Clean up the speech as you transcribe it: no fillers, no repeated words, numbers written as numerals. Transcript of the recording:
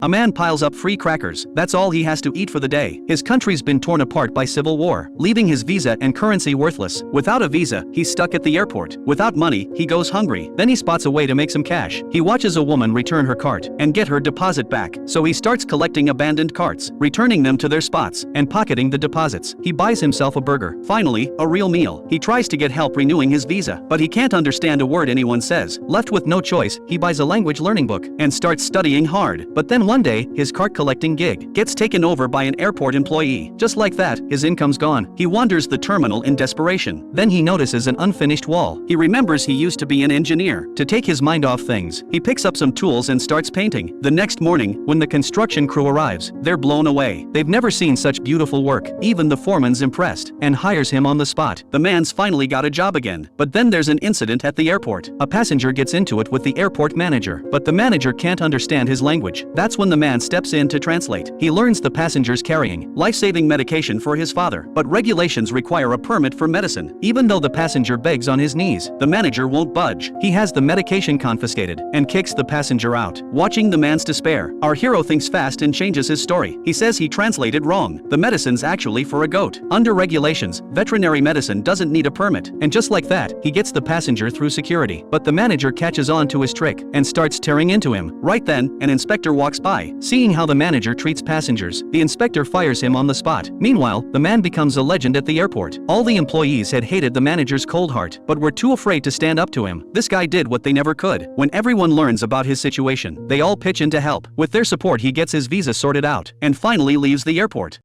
A man piles up free crackers. That's all he has to eat for the day. His country's been torn apart by civil war, leaving his visa and currency worthless. Without a visa, he's stuck at the airport. Without money, he goes hungry. Then he spots a way to make some cash. He watches a woman return her cart and get her deposit back. So he starts collecting abandoned carts, returning them to their spots, and pocketing the deposits. He buys himself a burger. Finally, a real meal. He tries to get help renewing his visa, but he can't understand a word anyone says. Left with no choice, he buys a language learning book and starts studying hard. But then one day, his cart collecting gig gets taken over by an airport employee. Just like that, his income's gone. He wanders the terminal in desperation. Then he notices an unfinished wall. He remembers he used to be an engineer. To take his mind off things, he picks up some tools and starts painting. The next morning, when the construction crew arrives, they're blown away. They've never seen such beautiful work. Even the foreman's impressed and hires him on the spot. The man's finally got a job again. But then there's an incident at the airport. A passenger gets into it with the airport manager, but the manager can't understand his language. That's when the man steps in to translate. He learns the passenger's carrying life-saving medication for his father, but regulations require a permit for medicine. Even though the passenger begs on his knees, the manager won't budge. He has the medication confiscated and kicks the passenger out. Watching the man's despair, our hero thinks fast and changes his story. He says he translated wrong. The medicine's actually for a goat. Under regulations, veterinary medicine doesn't need a permit. And just like that, he gets the passenger through security. But the manager catches on to his trick and starts tearing into him. Right then, an inspector walks by. Seeing how the manager treats passengers, the inspector fires him on the spot. Meanwhile, the man becomes a legend at the airport. All the employees had hated the manager's cold heart, but were too afraid to stand up to him. This guy did what they never could. When everyone learns about his situation, they all pitch in to help. With their support, he gets his visa sorted out and finally leaves the airport.